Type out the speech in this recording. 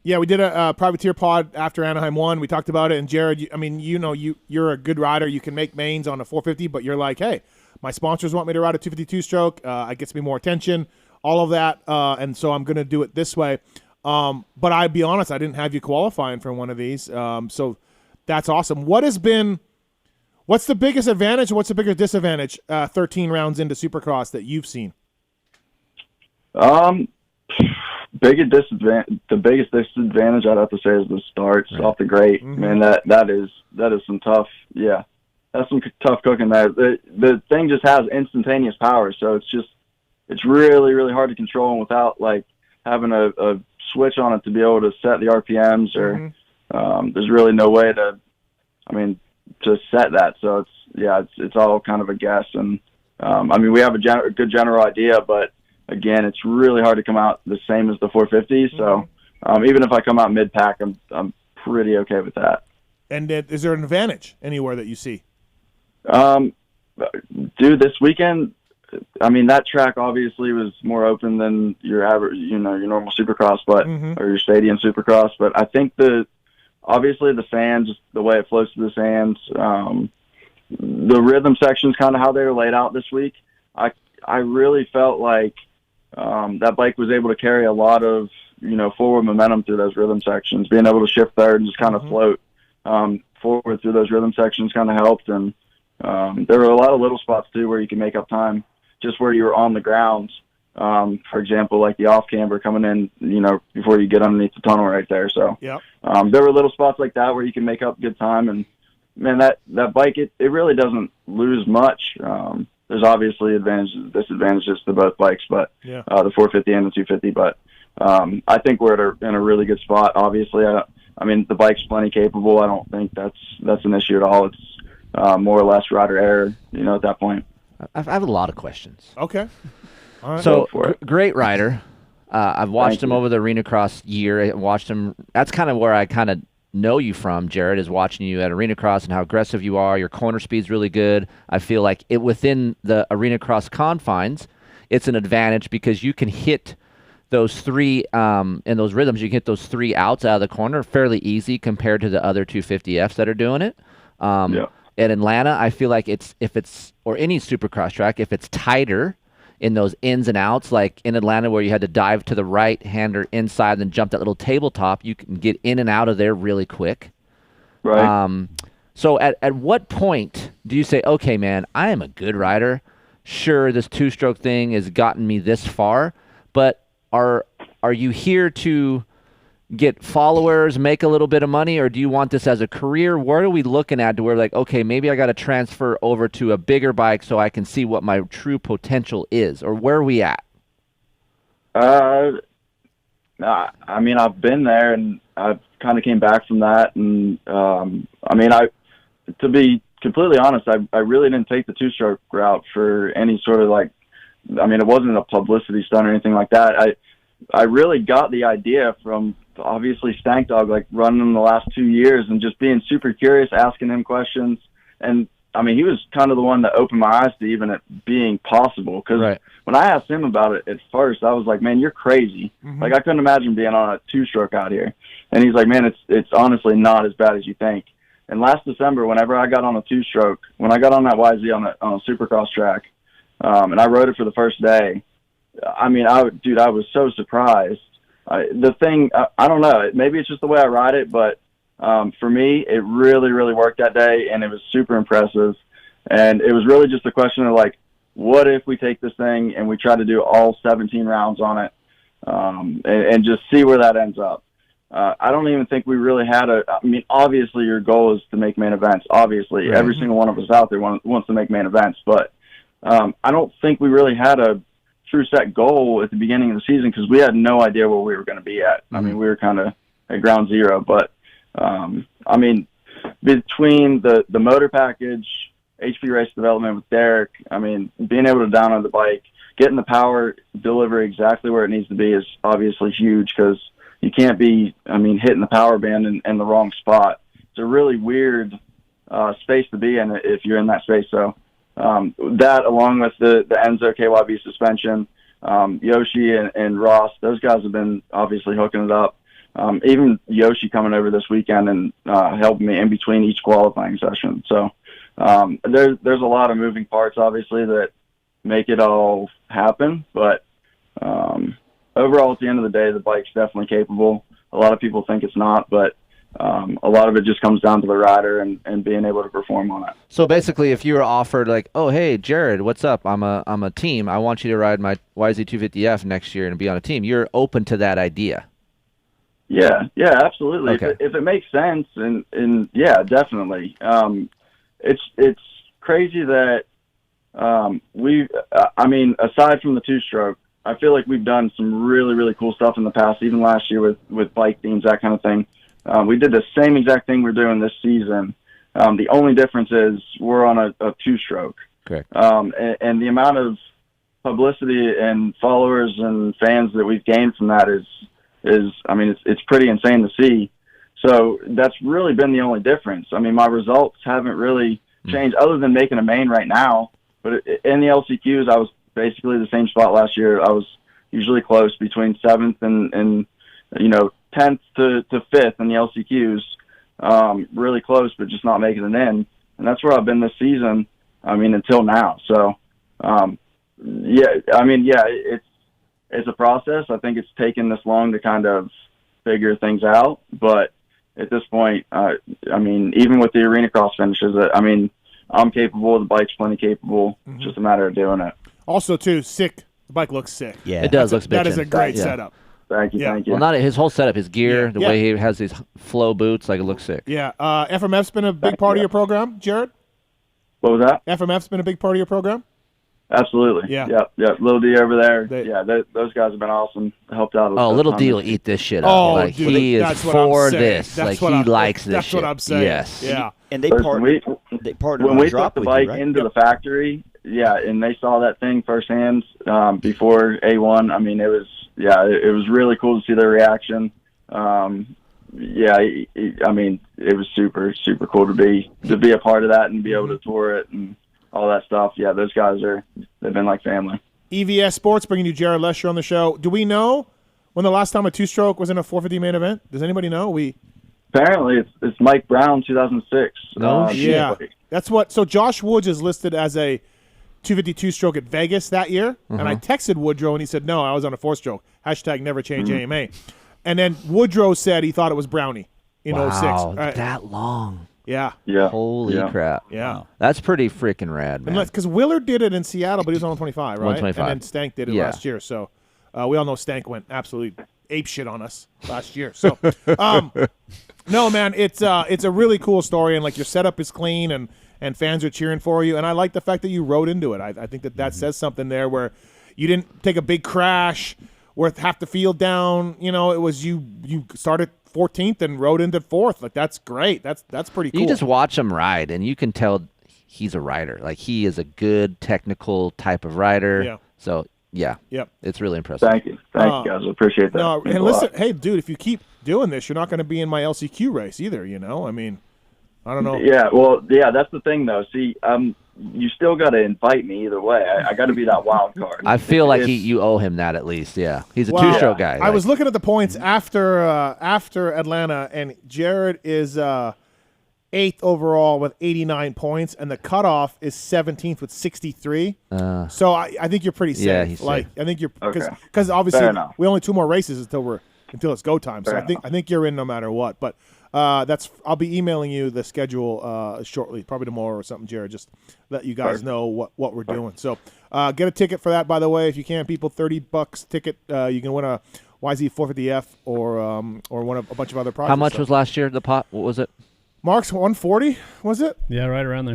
Yeah, we did a privateer pod after Anaheim won. We talked about it, and Jared, you're a good rider. You can make mains on a 450, but you're like, hey, my sponsors want me to ride a 252 stroke. It gets me more attention, all of that, and so I'm going to do it this way. But I'll be honest, I didn't have you qualifying for one of these, so that's awesome. What's the biggest advantage and what's the biggest disadvantage 13 rounds into Supercross that you've seen? The biggest disadvantage I'd have to say is the starts off the grate. Mm-hmm. Man, that is some tough. Yeah, that's some tough cooking there. The thing just has instantaneous power, so it's really really hard to control, and without like having a switch on it to be able to set the RPMs, or there's really no way to set that. So it's all kind of a guess, and we have a good general idea, but again, it's really hard to come out the same as the 450. So even if I come out mid-pack, I'm pretty okay with that. And is there an advantage anywhere that you see? This weekend, that track obviously was more open than your average, your normal Supercross, or your stadium Supercross. But I think obviously the sand, just the way it flows through the sands, the rhythm sections, kind of how they were laid out this week. I really felt like that bike was able to carry a lot of, forward momentum through those rhythm sections. Being able to shift third and just kind of float forward through those rhythm sections kind of helped. And there were a lot of little spots, too, where you can make up time just where you were on the ground. For example, like the off camber coming in, before you get underneath the tunnel right there. So there were little spots like that where you can make up good time. And, man, that bike, it really doesn't lose much. There's obviously advantages and disadvantages to both bikes, but the 450 and the 250. But I think we're in a really good spot. Obviously, the bike's plenty capable. I don't think that's an issue at all. It's more or less rider error, at that point. I have a lot of questions. Okay. All right. So, great rider. I've watched him over the Arena Cross year. I watched him. That's kind of where I kind of know you from, Jared, is watching you at Arena Cross and how aggressive you are. Your corner speed's really good. I feel like within the Arena Cross confines, it's an advantage because you can hit those three in those rhythms. You can hit those three outs out of the corner fairly easy compared to the other 250Fs that are doing it. At Atlanta, I feel like or any Supercross track, if it's tighter in those ins and outs, like in Atlanta where you had to dive to the right-hander inside and then jump that little tabletop, you can get in and out of there really quick. Right. So at what point do you say, okay, man, I am a good rider. Sure, this two-stroke thing has gotten me this far, but are you here to get followers, make a little bit of money, or do you want this as a career? What are we looking at to where like, okay, maybe I got to transfer over to a bigger bike so I can see what my true potential is, or where are we at? I've been there, and I've kind of came back from that, and to be completely honest, I really didn't take the two-stroke route for any sort of it wasn't a publicity stunt or anything like that. I really got the idea from obviously Stank Dog, like running in the last 2 years and just being super curious, asking him questions. And he was kind of the one that opened my eyes to even it being possible. Because when I asked him about it at first, I was like, man, you're crazy. Like, I couldn't imagine being on a two-stroke out here. And he's like, man, it's honestly not as bad as you think. And last December, whenever I got on a two-stroke, when I got on that YZ on a Supercross track, and I rode it for the first day, I was so surprised. I don't know, maybe it's just the way I ride it, but for me, it really, really worked that day, and it was super impressive. And it was really just a question of, like, what if we take this thing and we try to do all 17 rounds on it and just see where that ends up? I don't even think we really had obviously your goal is to make main events. Obviously, every single one of us out there wants to make main events, but I don't think we really had a true set goal at the beginning of the season because we had no idea where we were going to be at. We were kind of at ground zero, but between the motor package, HP race development with Derek, being able to download the bike, getting the power, deliver exactly where it needs to be is obviously huge because you can't be, hitting the power band in the wrong spot. It's a really weird space to be in if you're in that space. So that, along with the Enzo KYB suspension, Yoshi and Ross, those guys have been obviously hooking it up. even Yoshi coming over this weekend and helping me in between each qualifying session. So there's a lot of moving parts, obviously, that make it all happen. But overall, at the end of the day, the bike's definitely capable. A lot of people think it's not, but a lot of it just comes down to the rider and being able to perform on it. So basically, if you were offered like, oh, hey, Jared, what's up? I'm a team. I want you to ride my YZ250F next year and be on a team. You're open to that idea. Yeah, absolutely. Okay. If it makes sense, and yeah, definitely. It's crazy that I mean, aside from the two-stroke, I feel like we've done some really, really cool stuff in the past, even last year with bike themes, that kind of thing. We did the same exact thing we're doing this season. The only difference is we're on a two-stroke. Correct. And the amount of publicity and followers and fans that we've gained from that is I mean, it's pretty insane to see. So that's really been the only difference. I mean, my results haven't really changed other than making a main right now. But in the LCQs, I was basically the same spot last year. I was usually close between 7th and 10th to 5th in the LCQs. Really close, but just not making it in. And that's where I've been this season, I mean, until now. So, it's a process. I think it's taken this long to kind of figure things out. But at this point, I mean, even with the arena cross finishes, I mean, I'm capable. The bike's plenty capable. It's just a matter of doing it. Also, too, sick. The bike looks sick. Yeah, it does. Looks that bitchin'. is a great setup. Thank you. Well, not his whole setup, his gear, the way he has these flow boots, like it looks sick. Yeah. FMF's been a big part of your program, Jared? What was that? FMF's been a big part of your program? Absolutely. Yeah. Yep. Little D over there. Those guys have been awesome. Helped out. Little D will eat this shit up. Oh, like, dude, he is for this. That's like, he likes this That's shit. what I'm saying. Yes. Yeah. And they Listen, partnered when on we drop took the with bike you, right? into the factory, and they saw that thing firsthand before A1. I mean, it was really cool to see their reaction. I mean, it was super, super cool to be a part of that and be able to tour it and all that stuff. Yeah, those guys they've been like family. EVS Sports bringing you Jared Lesher on the show. Do we know when the last time a two-stroke was in a 450 main event? Does anybody know? Apparently, it's Mike Brown, 2006. No shit. Yeah, that's what. So Josh Woods is listed as a 252 stroke at Vegas that year, and I texted Woodrow and he said no, I was on a 4-stroke. # never change AMA. And then Woodrow said he thought it was Brownie in 06. That long. Yeah. Holy crap. Yeah. Wow. That's pretty freaking rad, man. Because Willard did it in Seattle, but he was on 125, right? 125. And then Stank did it last year. So we all know Stank went absolutely ape shit on us last year. So no, man, it's a really cool story, and like your setup is clean and fans are cheering for you. And I like the fact that you rode into it. I think that says something there where you didn't take a big crash with half the field down. You know, it was you started 14th and rode into 4th. Like, that's great. That's pretty cool. You just watch him ride, and you can tell he's a rider. Like, he is a good technical type of rider. Yeah. So, yeah. Yep. It's really impressive. Thank you, guys. I appreciate that. No, Thanks and a listen, lot. hey, dude, if you keep doing this, you're not going to be in my LCQ race either, you know? I mean, I don't know. Yeah, well, that's the thing, though. See, you still got to invite me either way. I got to be that wild card. I feel like you owe him that at least, yeah. He's a two-stroke guy. I was looking at the points after Atlanta, and Jared is 8th overall with 89 points, and the cutoff is 17th with 63. So I think you're pretty safe. Yeah, he's like, safe. I think you're Okay. because obviously Fair enough. we only 2 more races until it's go time. So Fair I think you're in no matter what. But I'll be emailing you the schedule shortly, probably tomorrow or something, Jared. Just let you guys know what we're doing. So get a ticket for that, by the way, if you can. People, $30 ticket. You can win a YZ450F or one of a bunch of other prizes. How much was last year, the pot? What was it? Mark's 140, was it? Yeah, right around there.